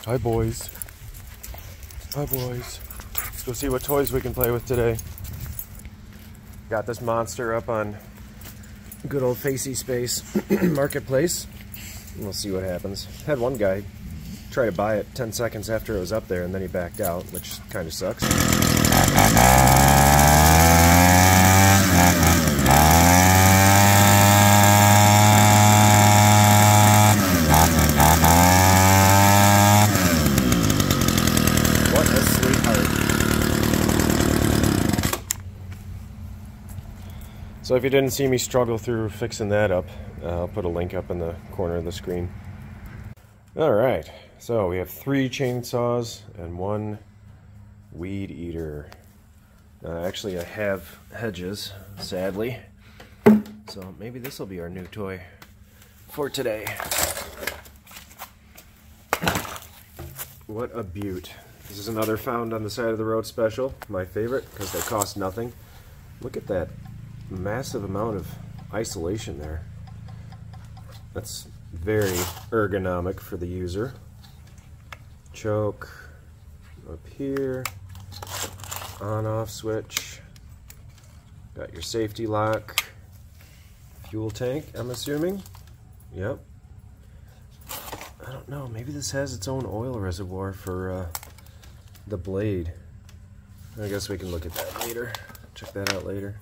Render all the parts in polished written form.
Hi, boys. Hi, boys. Let's go see what toys we can play with today. Got this monster up on good old Facey Space Marketplace. We'll see what happens. Had one guy try to buy it 10 seconds after it was up there, and then he backed out, which kind of sucks. What a sweetheart. So if you didn't see me struggle through fixing that up, I'll put a link up in the corner of the screen. Alright, so we have 3 chainsaws and 1 weed eater. Actually, I have Hedges, sadly. So maybe this will be our new toy for today. What a beaut. This is another found on the side of the road special. My favorite, because they cost nothing. Look at that massive amount of isolation there. That's very ergonomic for the user. Choke up here. On-off switch. Got your safety lock. Fuel tank, I'm assuming. Yep. I don't know, maybe this has its own oil reservoir for the blade. I guess we can look at that later. Check that out later.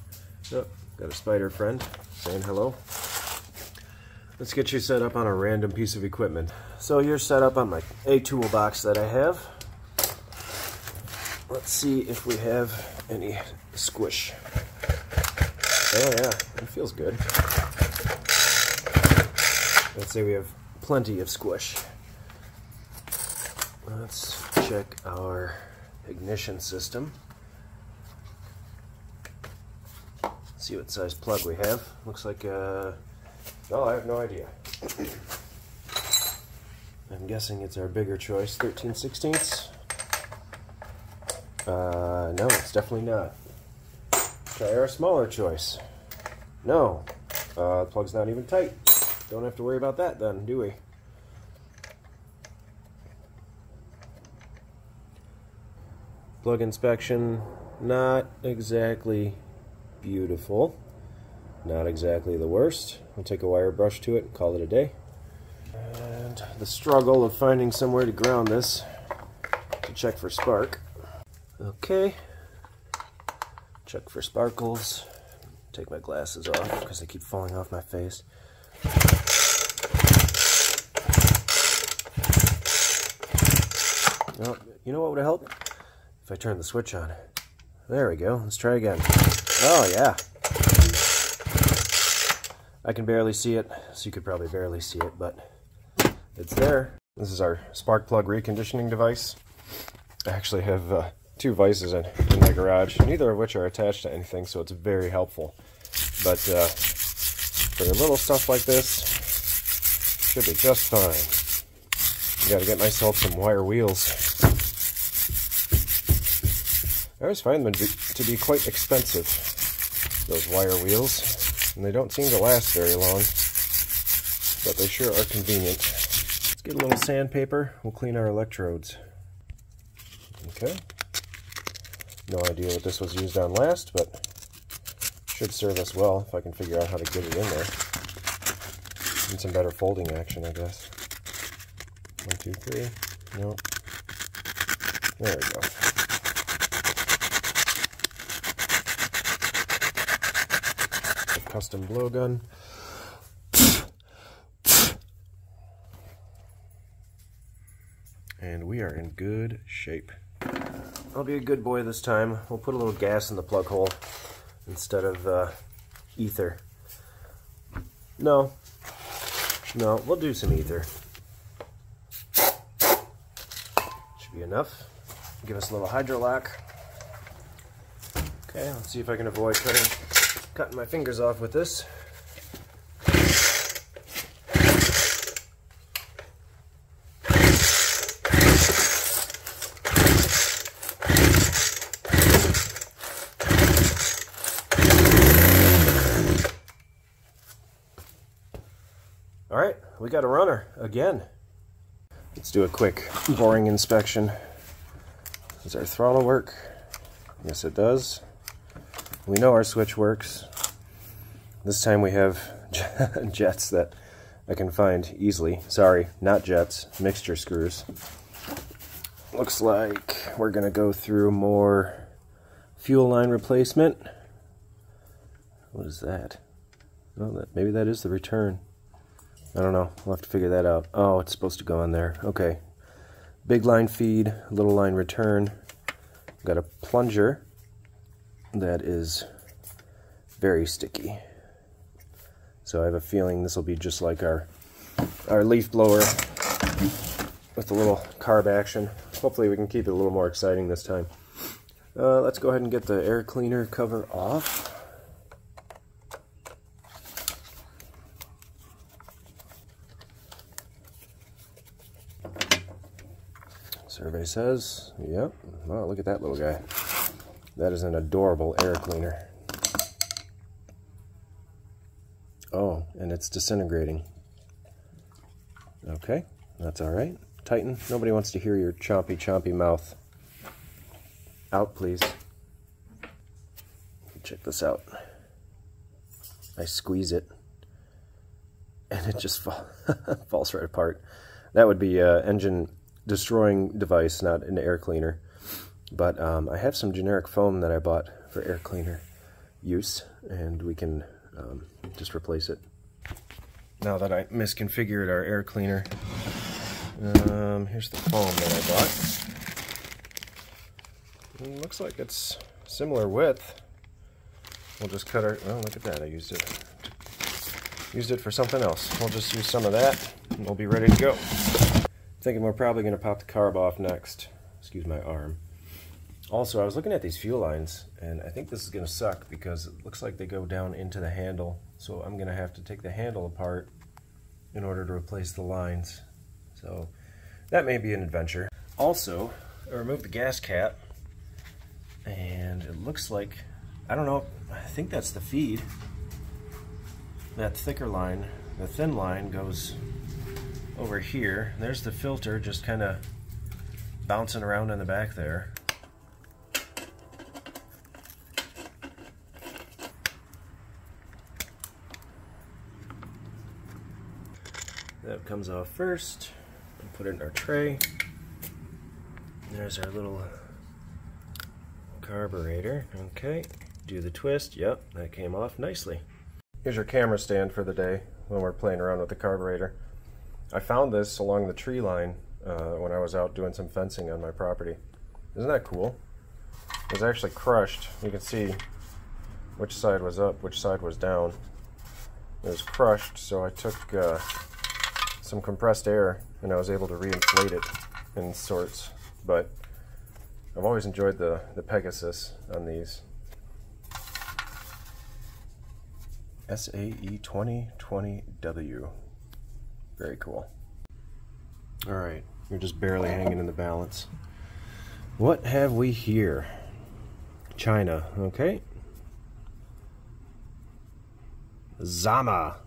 Oh, got a spider friend saying hello. Let's get you set up on a random piece of equipment. So you're set up on a toolbox that I have. Let's see if we have any squish. Oh yeah, it feels good. Let's say we have plenty of squish. Let's check our ignition system. See what size plug we have. Looks like oh, I have no idea. I'm guessing it's our bigger choice, 13/16. No, it's definitely not. Try our smaller choice. No, the plug's not even tight. Don't have to worry about that then, do we? Plug inspection, not exactly beautiful. Not exactly the worst. I'll take a wire brush to it and call it a day. And the struggle of finding somewhere to ground this to check for spark. Okay. Check for sparkles. Take my glasses off because they keep falling off my face. Well, you know what would help? If I turn the switch on. There we go. Let's try again. Oh, yeah. I can barely see it, so you could probably barely see it, but it's there. This is our spark plug reconditioning device. I actually have 2 vices in my garage, neither of which are attached to anything, so it's very helpful. But for little stuff like this, should be just fine. Gotta get myself some wire wheels. I always find them to be quite expensive, those wire wheels, and they don't seem to last very long, but they sure are convenient. Let's get a little sandpaper, we'll clean our electrodes. Okay. No idea what this was used on last, but should serve us well if I can figure out how to get it in there. Need some better folding action, I guess. 1, 2, 3. Nope. There we go. Custom blowgun. And we are in good shape. I'll be a good boy this time. We'll put a little gas in the plug hole instead of ether. No, we'll do some ether. Should be enough. Give us a little hydro lock. Okay, let's see if I can avoid cutting my fingers off with this. All right, we got a runner again. Let's do a quick boring inspection. Does our throttle work? Yes, it does. We know our switch works. This time we have jets that I can find easily. Sorry, not jets, mixture screws. Looks like we're gonna go through more fuel line replacement. What is that? Oh, maybe that is the return. I don't know. We'll have to figure that out. Oh, it's supposed to go in there. Okay. Big line feed, little line return. Got a plunger that is very sticky. So I have a feeling this will be just like our leaf blower with a little carb action. Hopefully we can keep it a little more exciting this time. Let's go ahead and get the air cleaner cover off. Survey says, yep. Wow, look at that little guy. That is an adorable air cleaner. Oh, and it's disintegrating. Okay, that's all right. Tighten. Nobody wants to hear your chompy mouth. Out, please. Check this out. I squeeze it, and it just falls right apart. That would be engine destroying device, not an air cleaner. But I have some generic foam that I bought for air cleaner use, and we can just replace it. Now that I misconfigured our air cleaner, here's the foam that I bought. It looks like it's similar width. We'll just cut our, oh, look at that, I used it for something else. We'll just use some of that, and we'll be ready to go. Thinking we're probably going to pop the carb off next. Excuse my arm. Also, I was looking at these fuel lines, and I think this is going to suck because it looks like they go down into the handle. So I'm going to have to take the handle apart in order to replace the lines. So that may be an adventure. Also, I removed the gas cap, and it looks like, I don't know, I think that's the feed. That thicker line, the thin line goes over here. There's the filter just kind of bouncing around in the back there. That comes off first. We'll put it in our tray. There's our little carburetor. Okay, do the twist. Yep, that came off nicely. Here's your camera stand for the day when we're playing around with the carburetor. I found this along the tree line when I was out doing some fencing on my property. Isn't that cool? It was actually crushed. You can see which side was up, which side was down. It was crushed, so I took some compressed air and I was able to reinflate it in sorts. But I've always enjoyed the Pegasus on these. SAE 2020W. Very cool. Alright, you're just barely hanging in the balance. What have we here? China, okay. Zama.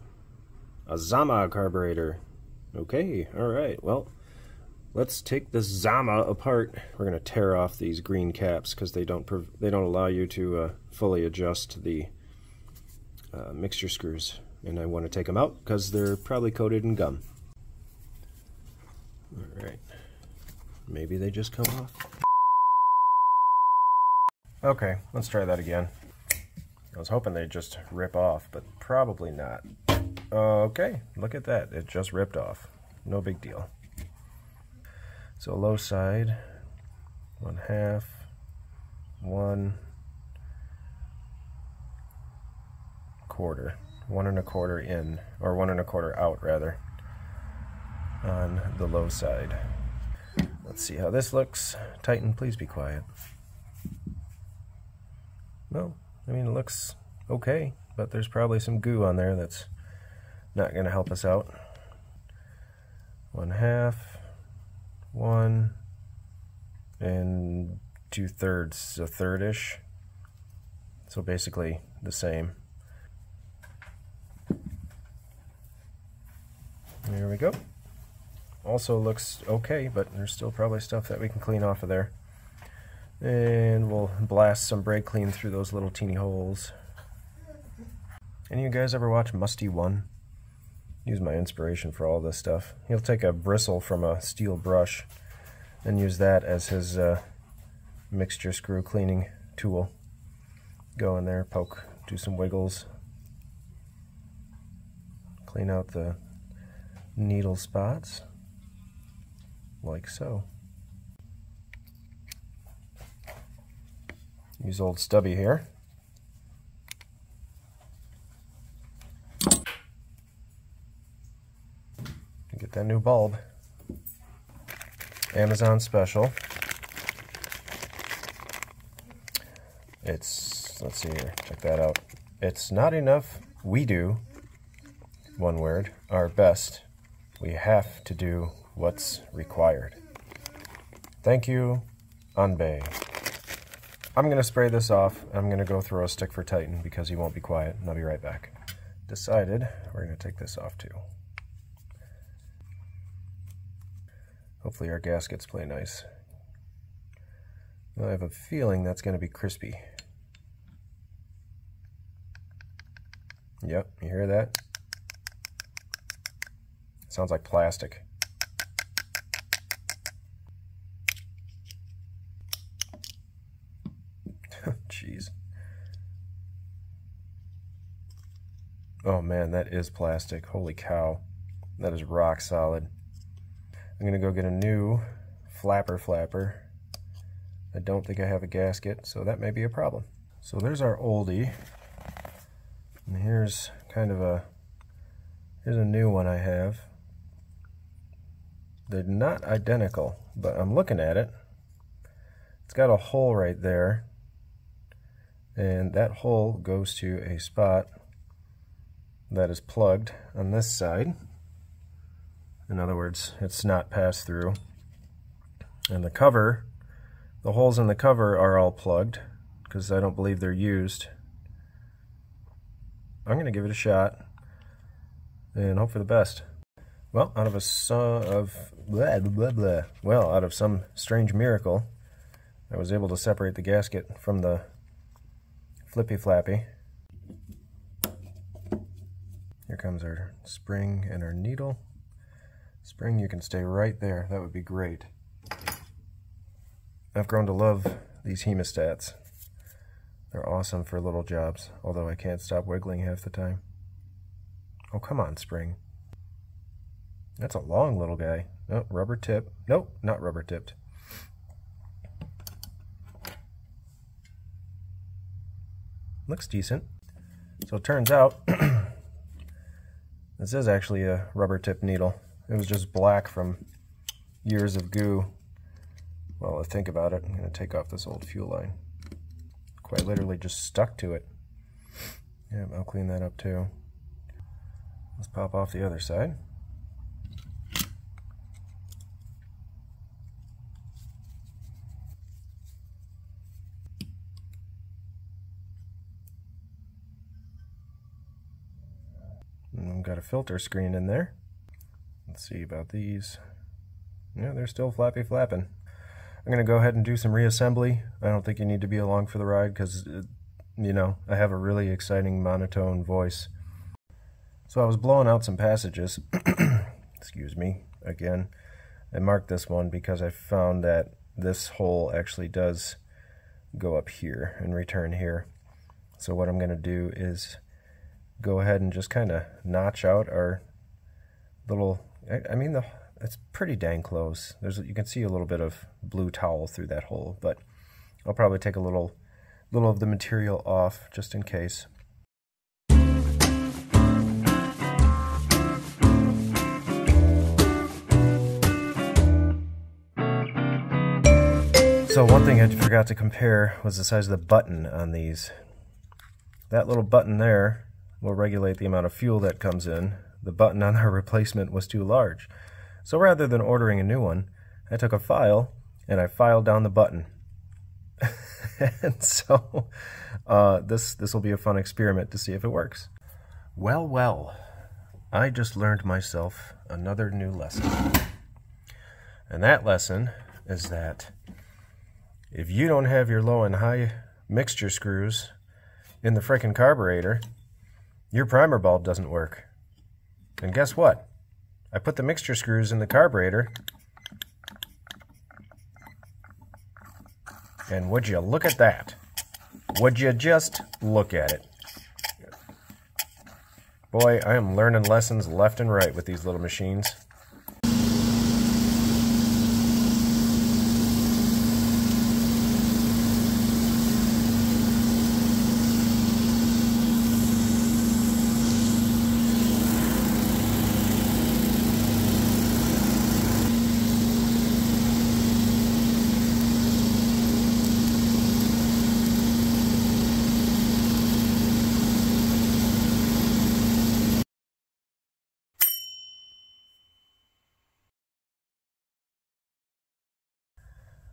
A Zama carburetor. Okay, alright, well, let's take the Zama apart. We're going to tear off these green caps because they don't allow you to fully adjust the mixture screws. And I want to take them out because they're probably coated in gum. Alright. Maybe they just come off. Okay, let's try that again. I was hoping they'd just rip off, but probably not. Okay, look at that. It just ripped off. No big deal. So low side, 1/2, 1/4, 1 1/4 in, or 1 1/4 out rather, on the low side. Let's see how this looks. Tighten, please be quiet. Well, I mean, it looks okay, but there's probably some goo on there that's not going to help us out. 1/2, 1, and 2/3, a third-ish. So basically the same. There we go. also looks okay, but there's still probably stuff that we can clean off of there. And we'll blast some brake clean through those little teeny holes. Any of you guys ever watch Musty One? Use my inspiration for all this stuff. He'll take a bristle from a steel brush and use that as his mixture screw cleaning tool. Go in there, poke, do some wiggles, clean out the needle spots, like so. Use old Stubby here. Get that new bulb. Amazon special. It's, let's see here, check that out. It's not enough we do, one word, our best. We have to do what's required. Thank you, Anbei. I'm going to spray this off. I'm going to go throw a stick for Titan because he won't be quiet, and I'll be right back. Decided we're going to take this off too. Hopefully our gaskets play nice. I have a feeling that's going to be crispy. Yep, you hear that? Sounds like plastic. Jeez. Oh man, that is plastic. Holy cow. That is rock solid. I'm going to go get a new flapper. I don't think I have a gasket, so that may be a problem. So there's our oldie. And here's kind of here's a new one I have. They're not identical, but I'm looking at it. It's got a hole right there. And that hole goes to a spot that is plugged on this side. In other words, it's not passed through. And the cover, the holes in the cover are all plugged because I don't believe they're used. I'm going to give it a shot and hope for the best. Well, out of some strange miracle, I was able to separate the gasket from the flippy flappy. Here comes our spring and our needle. Spring, you can stay right there. That would be great. I've grown to love these hemostats. They're awesome for little jobs, although I can't stop wiggling half the time. Oh, come on, spring. That's a long little guy. Oh, rubber tip. Nope, not rubber tipped. Looks decent. So it turns out this is actually a rubber tip needle. It was just black from years of goo. Well, I think about it, I'm going to take off this old fuel line. Quite literally just stuck to it. Yeah, I'll clean that up too. Let's pop off the other side. And we've got a filter screen in there. Let's see about these. Yeah, they're still flapping. I'm going to go ahead and do some reassembly. I don't think you need to be along for the ride because, you know, I have a really exciting monotone voice. So I was blowing out some passages. Excuse me, again. I marked this one because I found that this hole actually does go up here and return here. So what I'm going to do is go ahead and just kind of notch out our little, I mean, it's pretty dang close. You can see a little bit of blue towel through that hole, but I'll probably take a little of the material off just in case. So one thing I forgot to compare was the size of the button on these. That little button there will regulate the amount of fuel that comes in. The button on our replacement was too large. So rather than ordering a new one, I took a file and I filed down the button. And so this will be a fun experiment to see if it works. Well, I just learned myself another new lesson. And that lesson is that if you don't have your low and high mixture screws in the frickin' carburetor, your primer bulb doesn't work. And guess what? I put the mixture screws in the carburetor, and would you look at that? Would you just look at it? Boy, I am learning lessons left and right with these little machines.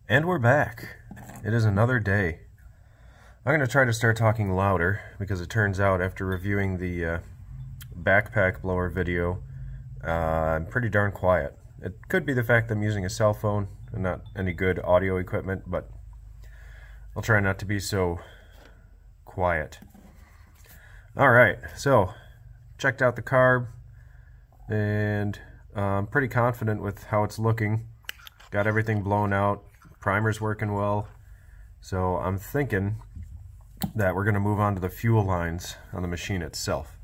And we're back. It is another day. I'm going to try to start talking louder because it turns out after reviewing the backpack blower video, I'm pretty darn quiet. It could be the fact that I'm using a cell phone and not any good audio equipment, but I'll try not to be so quiet. Alright, so checked out the carb and I'm pretty confident with how it's looking. Got everything blown out. Primer's working well, so I'm thinking that we're going to move on to the fuel lines on the machine itself.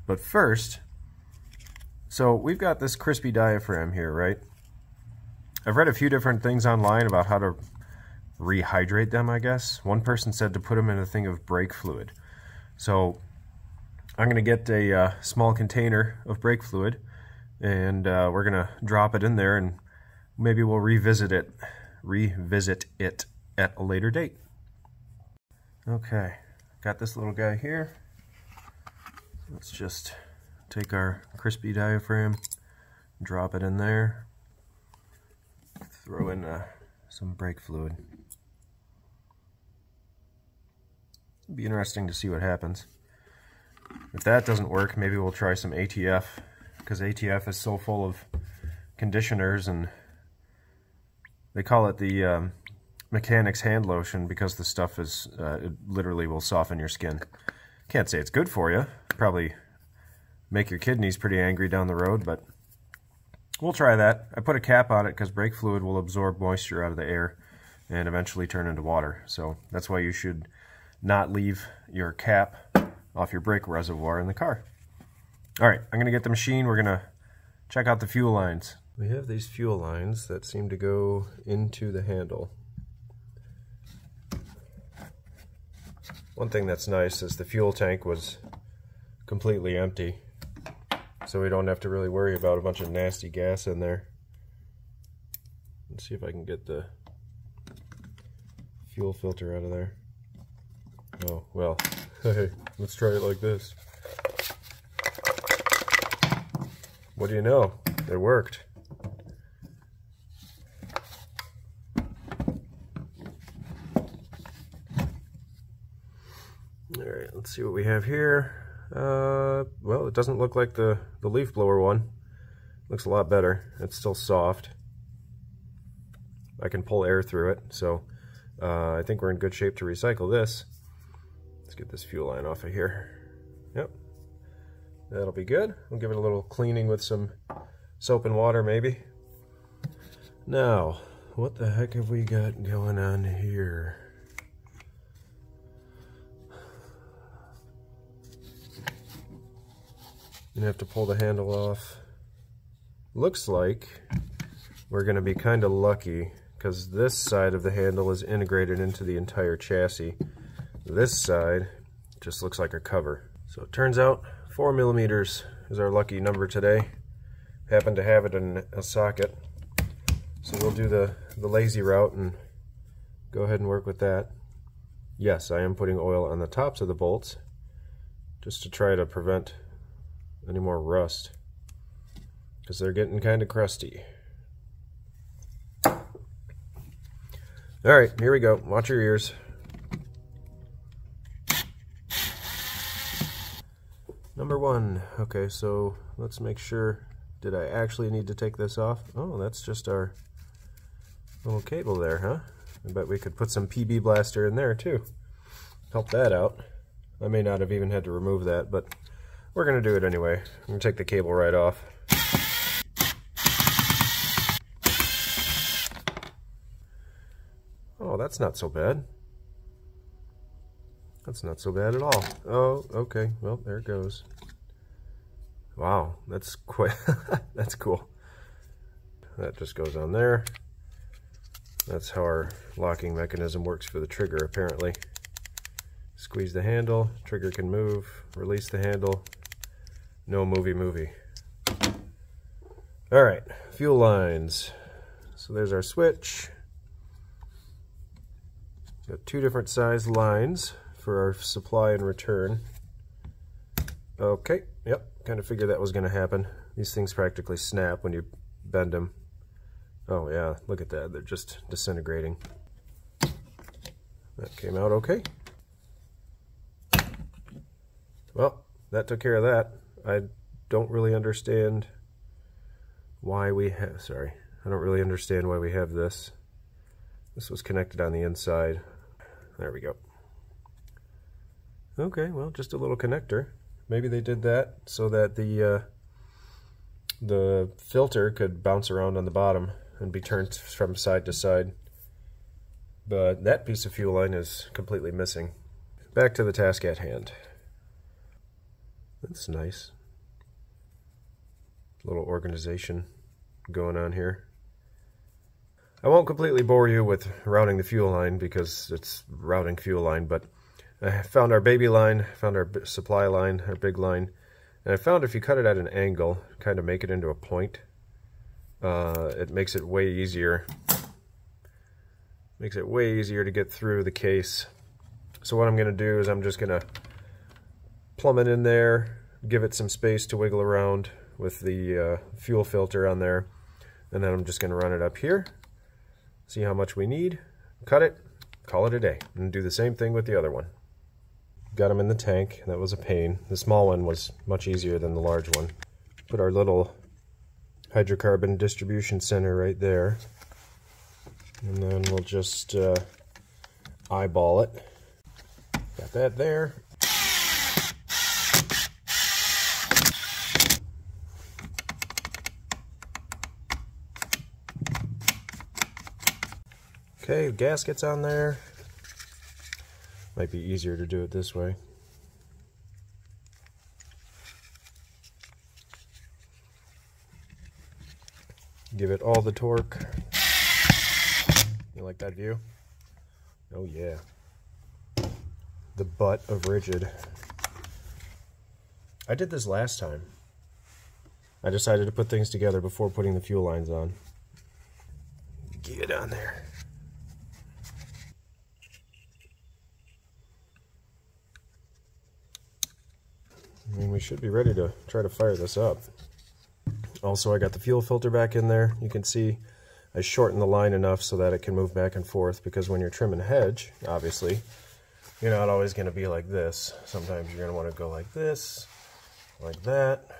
But first, so we've got this crispy diaphragm here, right? I've read a few different things online about how to rehydrate them, I guess. One person said to put them in a thing of brake fluid. So I'm going to get a small container of brake fluid, and we're going to drop it in there, and maybe we'll revisit it at a later date. Okay, got this little guy here. Let's just take our crispy diaphragm, drop it in there, throw in some brake fluid. It'll be interesting to see what happens. If that doesn't work, maybe we'll try some ATF, because ATF is so full of conditioners, and they call it the mechanic's hand lotion because the stuff is, it literally will soften your skin. Can't say it's good for you. Probably make your kidneys pretty angry down the road, but we'll try that. I put a cap on it because brake fluid will absorb moisture out of the air and eventually turn into water. So that's why you should not leave your cap off your brake reservoir in the car. All right, I'm going to get the machine. We're going to check out the fuel lines. We have these fuel lines that seem to go into the handle. One thing that's nice is the fuel tank was completely empty, so we don't have to really worry about a bunch of nasty gas in there. Let's see if I can get the fuel filter out of there. Oh, well, hey, let's try it like this. What do you know? It worked. Alright, let's see what we have here. Well, it doesn't look like the leaf blower one. Looks a lot better. It's still soft. I can pull air through it, so I think we're in good shape to recycle this. Let's get this fuel line off of here. Yep, that'll be good. We'll give it a little cleaning with some soap and water, maybe. Now, what the heck have we got going on here? I'm gonna have to pull the handle off. Looks like we're gonna be kind of lucky because this side of the handle is integrated into the entire chassis. This side just looks like a cover. So it turns out 4 millimeters is our lucky number today. Happen to have it in a socket. So we'll do the lazy route and go ahead and work with that. Yes, I am putting oil on the tops of the bolts just to try to prevent any more rust because they're getting kind of crusty. Alright, here we go. Watch your ears. Number 1. Okay, so let's make sure. Did I actually need to take this off? Oh, that's just our Little cable there, huh? I bet we could put some PB blaster in there too. Help that out. I may not have even had to remove that, but we're gonna do it anyway. I'm gonna take the cable right off. Oh, that's not so bad. That's not so bad at all. Oh, okay. Well, there it goes. Wow, that's quite that's cool. That just goes on there. That's how our locking mechanism works for the trigger, apparently. Squeeze the handle, trigger can move, release the handle. No movie. All right, fuel lines. So there's our switch. Got two different size lines for our supply and return. Okay, yep, kind of figured that was gonna happen. These things practically snap when you bend them. Oh yeah, look at that, they're just disintegrating. That came out okay. Well, that took care of that. I don't really understand why we have, I don't really understand why we have this. This was connected on the inside. There we go. Okay, well, just a little connector. Maybe they did that so that the filter could bounce around on the bottom and be turned from side to side. But that piece of fuel line is completely missing. Back to the task at hand. That's nice. A little organization going on here. I won't completely bore you with routing the fuel line because it's routing fuel line, but I found our baby line, found our supply line, our big line, and I found if you cut it at an angle, kind of make it into a point, it makes it way easier. Makes it way easier to get through the case. So what I'm going to do is I'm just going to plumb it in there, give it some space to wiggle around with the fuel filter on there, and then I'm just going to run it up here, see how much we need, cut it, call it a day, and do the same thing with the other one. Got them in the tank. That was a pain. The small one was much easier than the large one. Put our little hydrocarbon distribution center right there, and then we'll just eyeball it. Got that there. Okay, gaskets on there. Might be easier to do it this way. Give it all the torque. You like that view? Oh yeah. The butt of rigid. I did this last time. I decided to put things together before putting the fuel lines on. Get it on there. I mean, we should be ready to try to fire this up. Also, I got the fuel filter back in there. You can see I shortened the line enough so that it can move back and forth, because when you're trimming hedge, obviously, you're not always going to be like this. Sometimes you're going to want to go like this, like that.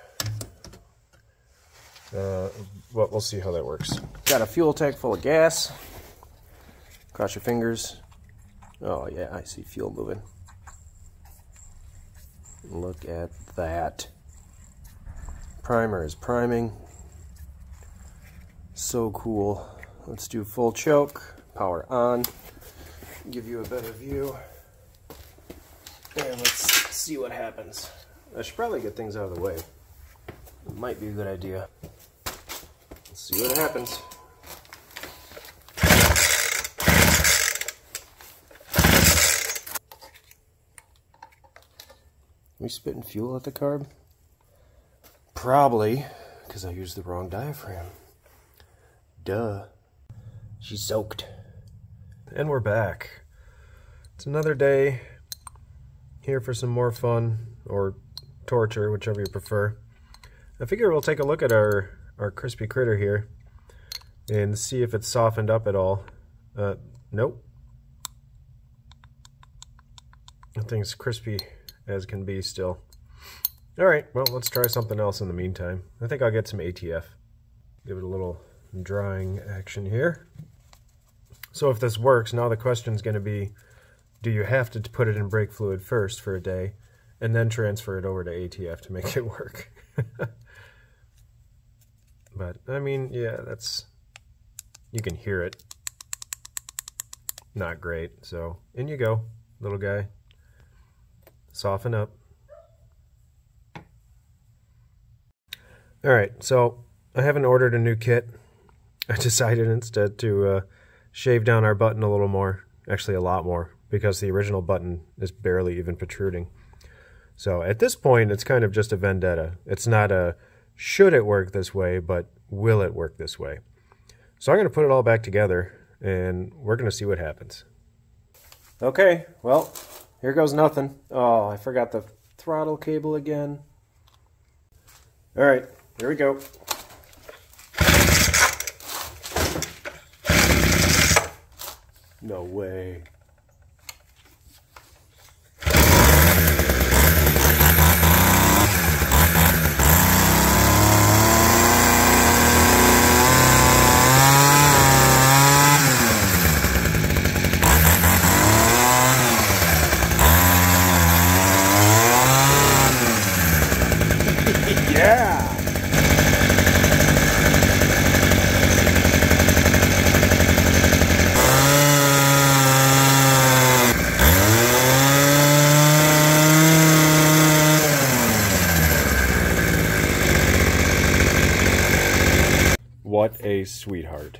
Well, we'll see how that works. Got a fuel tank full of gas. Cross your fingers. Oh yeah, I see fuel moving. Look at that. Primer is priming. So cool. Let's do full choke. Power on. Give you a better view. And let's see what happens. I should probably get things out of the way. It might be a good idea. Let's see what happens. We spitting fuel at the carb? Probably, because I used the wrong diaphragm. Duh. She's soaked. And we're back. It's another day. Here for some more fun, or torture, whichever you prefer. I figure we'll take a look at our crispy critter here and see if it's softened up at all. Nope. That thing's crispy as can be still. Alright, well, let's try something else in the meantime. I think I'll get some ATF. Give it a little drying action here. So if this works, now the question is going to be, do you have to put it in brake fluid first for a day and then transfer it over to ATF to make it work? But, I mean, yeah, you can hear it. Not great. So, in you go, little guy. Soften up. Alright, so I haven't ordered a new kit. I decided instead to shave down our button a little more. Actually, a lot more, because the original button is barely even protruding. So at this point, it's kind of just a vendetta. It's not a should it work this way, but will it work this way? So I'm going to put it all back together, and we're going to see what happens. Okay, well, here goes nothing. Oh, I forgot the throttle cable again. All right, here we go. No way. Yeah! What a sweetheart.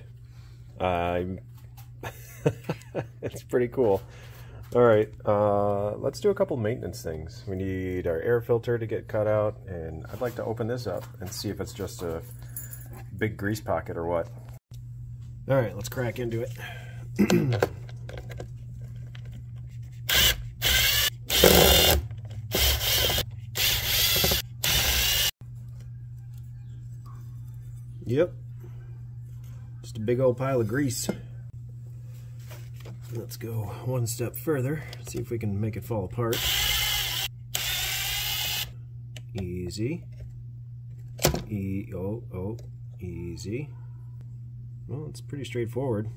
It's pretty cool. Alright, let's do a couple maintenance things. We need our air filter to get cut out, and I'd like to open this up and see if it's just a big grease pocket or what. Alright, let's crack into it. Yep. Just a big old pile of grease. Let's go one step further, see if we can make it fall apart. Easy. Easy. Well, it's pretty straightforward.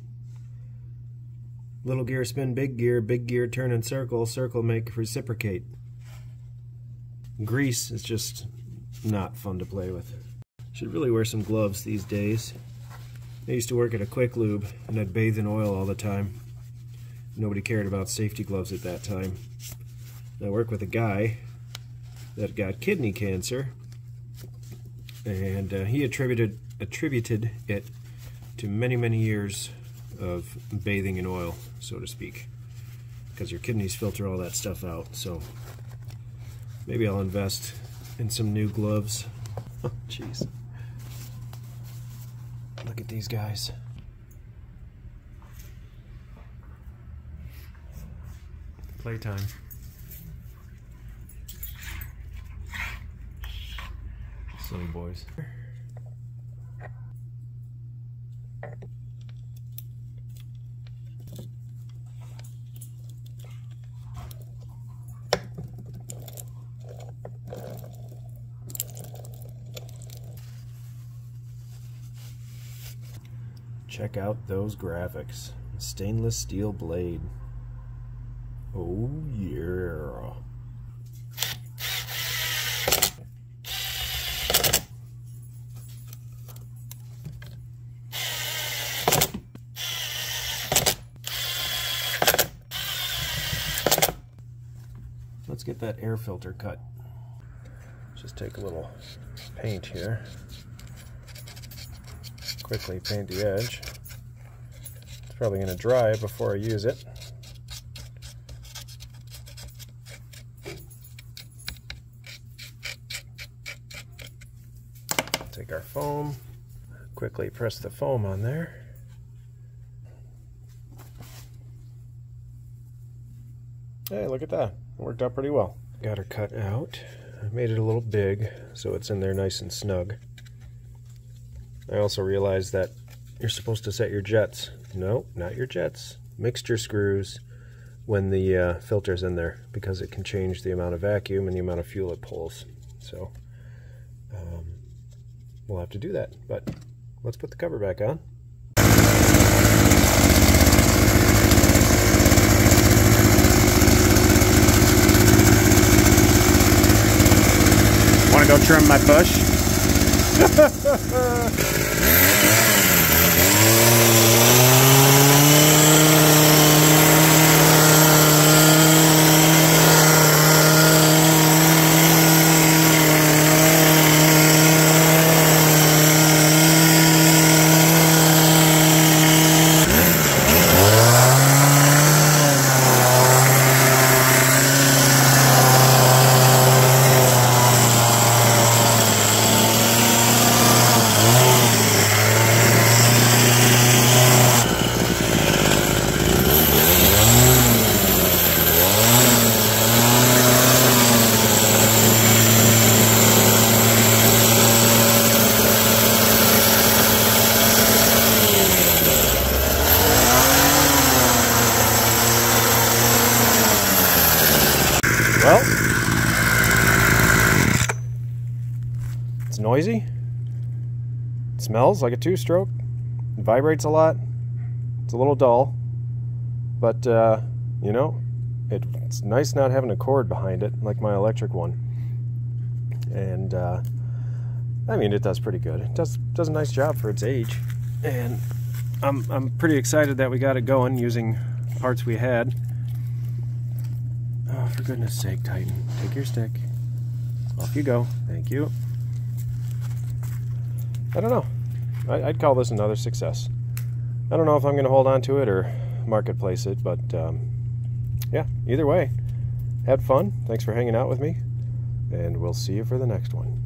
Little gear spin big gear turn in circle, circle make reciprocate. Grease is just not fun to play with. Should really wear some gloves these days. I used to work at a Quick Lube, and I'd bathe in oil all the time. Nobody cared about safety gloves at that time. I work with a guy that got kidney cancer, and he attributed it to many years of bathing in oil, so to speak, because your kidneys filter all that stuff out. So maybe I'll invest in some new gloves. Oh, jeez. Look at these guys. Playtime. Silly boys. Check out those graphics. Stainless steel blade. Oh yeah. Let's get that air filter cut. Just take a little paint here. Quickly paint the edge. It's probably going to dry before I use it. Take our foam, quickly press the foam on there. Hey, look at that. It worked out pretty well. Got her cut out. I made it a little big so it's in there nice and snug. I also realized that you're supposed to set your jets. No, not your jets. Mixture screws when the filter's in there, because it can change the amount of vacuum and the amount of fuel it pulls. So we'll have to do that, but let's put the cover back on. trim my bush. Well, it's noisy, it smells like a two-stroke, it vibrates a lot, it's a little dull, but you know, it's nice not having a cord behind it like my electric one. And I mean, it does pretty good. It does a nice job for its age, and I'm pretty excited that we got it going using parts we had. Oh, for goodness sake, Titan, take your stick. Off you go. Thank you. I don't know. I'd call this another success. I don't know if I'm going to hold on to it or marketplace it, but yeah, either way, had fun. Thanks for hanging out with me, and we'll see you for the next one.